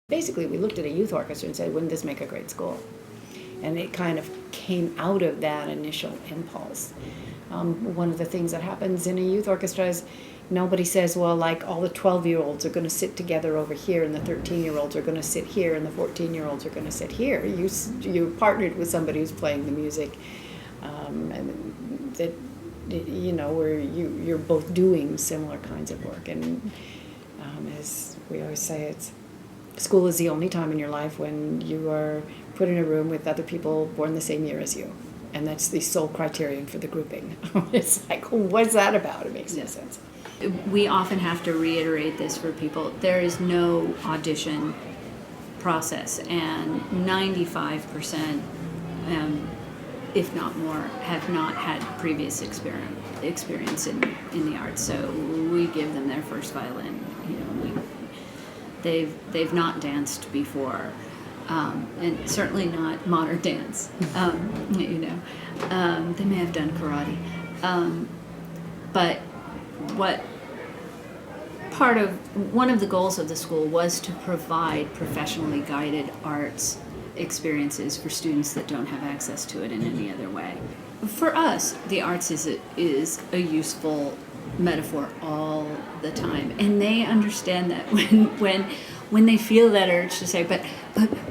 Basically, we looked at a youth orchestra and said, wouldn't this make a great school? And it kind of came out of that initial impulse. One of the things that happens in a youth orchestra is nobody says, well, like all the 12-year-olds are going to sit together over here and the 13-year-olds are going to sit here and the 14-year-olds are going to sit here. You partnered with somebody who's playing the music, and that, you know, where you're both doing similar kinds of work. And as we always say, school is the only time in your life when you are put in a room with other people born the same year as you. And that's the sole criterion for the grouping. It's like, what's that about? It makes no sense. We often have to reiterate this for people. There is no audition process, and 95%, if not more, have not had previous experience in the arts. So we give them their first violin. You know, they've not danced before. And certainly not modern dance. You know, they may have done karate, but one of the goals of the school was to provide professionally guided arts experiences for students that don't have access to it in any other way. For us, the arts is a useful metaphor all the time, and they understand that when they feel that urge to say, but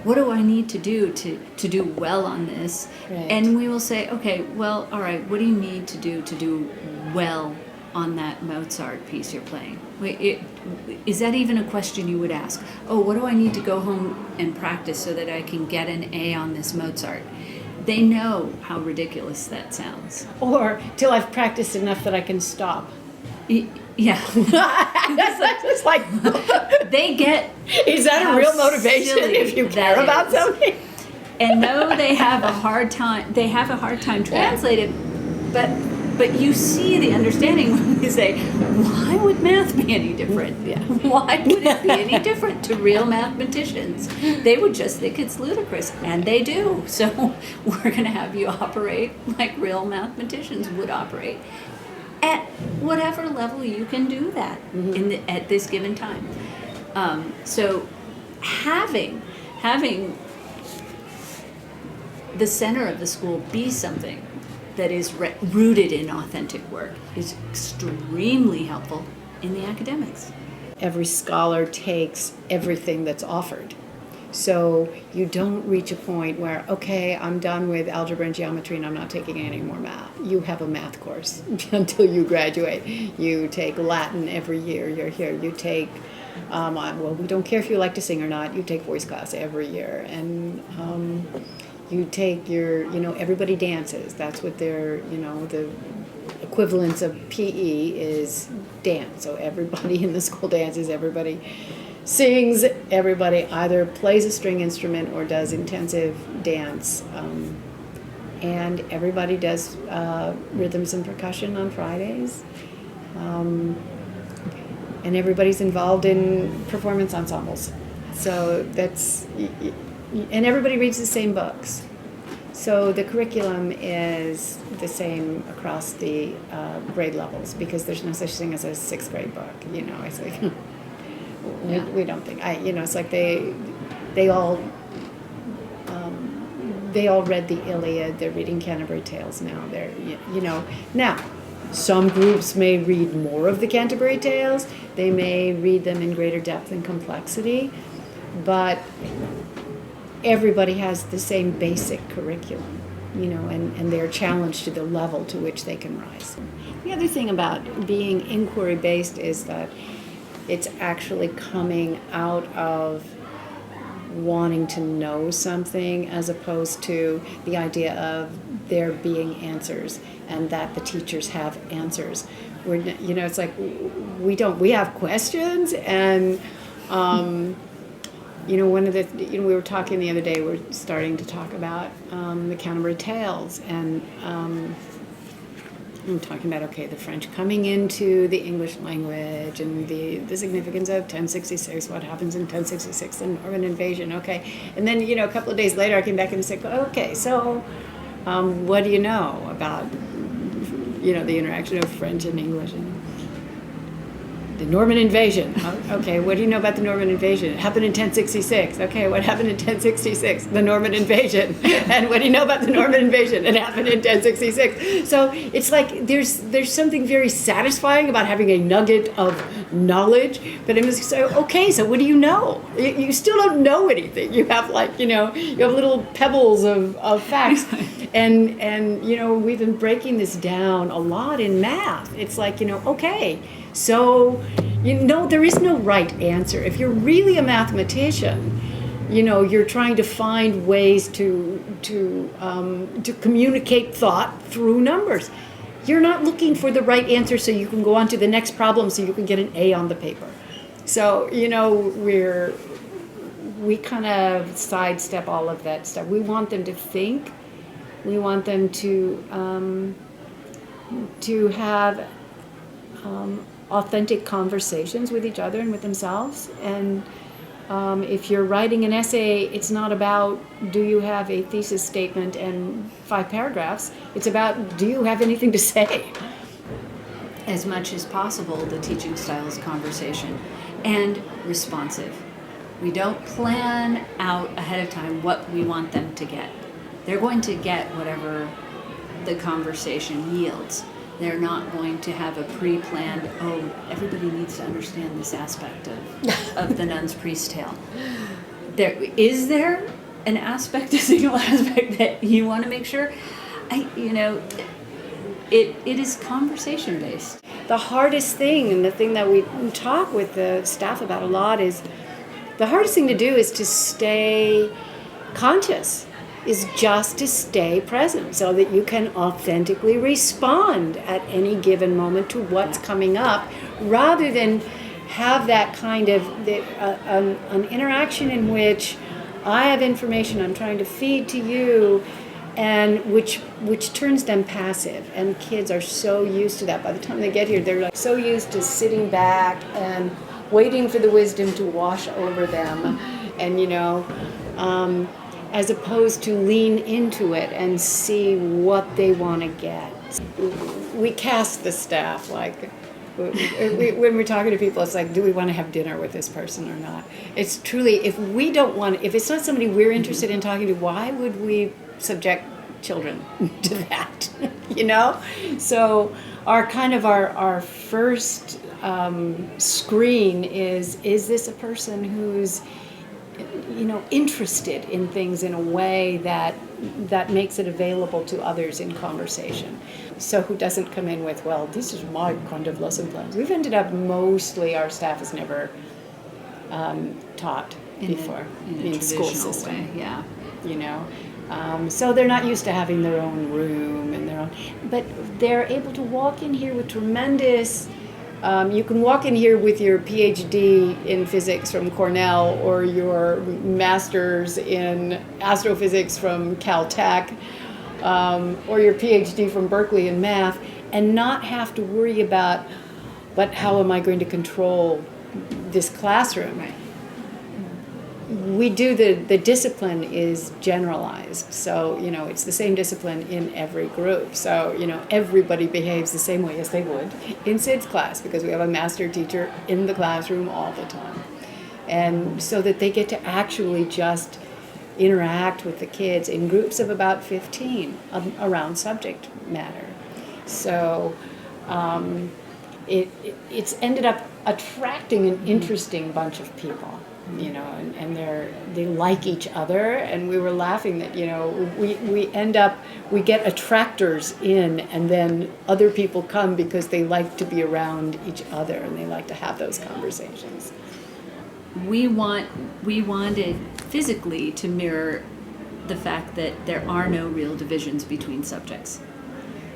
what do I need to do to do well on this? Right. And we will say, okay, well, all right, what do you need to do well on that Mozart piece you're playing? Is that even a question you would ask? Oh, what do I need to go home and practice so that I can get an A on this Mozart? They know how ridiculous that sounds. Or till I've practiced enough that I can stop. Yeah. It's like they get. Is that a real motivation if you care about something? And no, they have a hard time. They have a hard time translating, but you see the understanding when you say, why would math be any different? Yeah. Why would it be any different to real mathematicians? They would just think it's ludicrous, and they do. So we're going to have you operate like real mathematicians would operate. At whatever level you can do that at this given time. So having the center of the school be something that is rooted in authentic work is extremely helpful in the academics. Every scholar takes everything that's offered. So you don't reach a point where, okay, I'm done with algebra and geometry and I'm not taking any more math. You have a math course until you graduate. You take Latin every year you're here. You take, well, we don't care if you like to sing or not. You take voice class every year. And you take your, everybody dances. That's what their, the equivalence of PE is dance. So everybody in the school dances, everybody sings, everybody either plays a string instrument or does intensive dance, and everybody does rhythms and percussion on Fridays, and everybody's involved in performance ensembles. So and everybody reads the same books. So the curriculum is the same across the grade levels, because there's no such thing as a 6th grade book. It's like we don't think it's like they all read the Iliad. They're reading Canterbury Tales now. Now some groups may read more of the Canterbury Tales. They may read them in greater depth and complexity, but everybody has the same basic curriculum, and they're challenged to the level to which they can rise. The other thing about being inquiry-based is that it's actually coming out of wanting to know something, as opposed to the idea of there being answers and that the teachers have answers. It's like we have questions, and one of the, we were talking the other day, we're starting to talk about the Canterbury Tales, and I'm talking about, the French coming into the English language and the significance of 1066, what happens in 1066, the Norman invasion, And then, a couple of days later, I came back and said, so what do you know about, the interaction of French and English? The Norman invasion. Okay, what do you know about the Norman invasion? It happened in 1066. Okay, what happened in 1066? The Norman invasion. And what do you know about the Norman invasion? It happened in 1066. So it's like there's something very satisfying about having a nugget of knowledge. But it was so, okay, so what do you know? You still don't know anything. You have you have little pebbles of facts. And we've been breaking this down a lot in math. It's like, okay, so, there is no right answer. If you're really a mathematician, you're trying to find ways to communicate thought through numbers. You're not looking for the right answer so you can go on to the next problem so you can get an A on the paper. So, we kind of sidestep all of that stuff. We want them to think. We want them to have authentic conversations with each other and with themselves. And if you're writing an essay, it's not about do you have a thesis statement and 5 paragraphs. It's about do you have anything to say? As much as possible, the teaching style is conversation and responsive. We don't plan out ahead of time what we want them to get. They're going to get whatever the conversation yields. They're not going to have a pre-planned, everybody needs to understand this aspect of the nun's priest tale. Is there an aspect, a single aspect that you want to make sure? It is conversation based. The hardest thing, and the thing that we talk with the staff about a lot, is the hardest thing to do is to stay conscious, is just to stay present so that you can authentically respond at any given moment to what's coming up, rather than have that kind of an interaction in which I have information I'm trying to feed to you, and which turns them passive. And kids are so used to that. By the time they get here, they're like so used to sitting back and waiting for the wisdom to wash over them, and as opposed to lean into it and see what they want to get. We cast the staff like, when we're talking to people, it's like, do we want to have dinner with this person or not? It's truly, if it's not somebody we're interested in talking to, why would we subject children to that? So our first screen is this a person who's interested in things in a way that makes it available to others in conversation. So who doesn't come in with, well, this is my kind of lesson plans. We've ended up mostly, our staff has never taught before in school system. Way, yeah. So they're not used to having their own room and but they're able to walk in here with tremendous. You can walk in here with your PhD in physics from Cornell, or your master's in astrophysics from Caltech, or your PhD from Berkeley in math, and not have to worry about, but how am I going to control this classroom? Right. We do the discipline is generalized, so it's the same discipline in every group. So everybody behaves the same way as they would in Sid's class, because we have a master teacher in the classroom all the time, and so that they get to actually just interact with the kids in groups of about 15 around subject matter. So it's ended up attracting an interesting bunch of people. And they like each other, and we were laughing that we get attractors in, and then other people come because they like to be around each other and they like to have those conversations. We wanted physically to mirror the fact that there are no real divisions between subjects.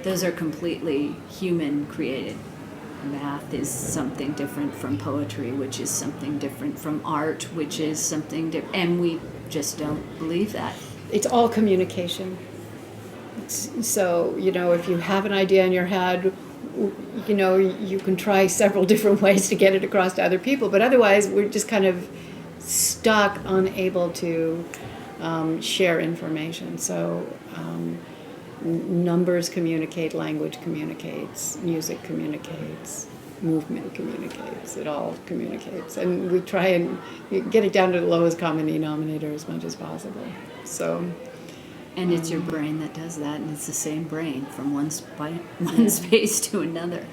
Those are completely human created. Math is something different from poetry, which is something different from art, which is something different, and we just don't believe that. It's all communication. So, if you have an idea in your head, you can try several different ways to get it across to other people, but otherwise we're just kind of stuck, unable to share information. So numbers communicate, language communicates, music communicates. movement communicates. It all communicates. And we try and get it down to the lowest common denominator as much as possible. So, And it's your brain that does that, and it's the same brain from one space to another.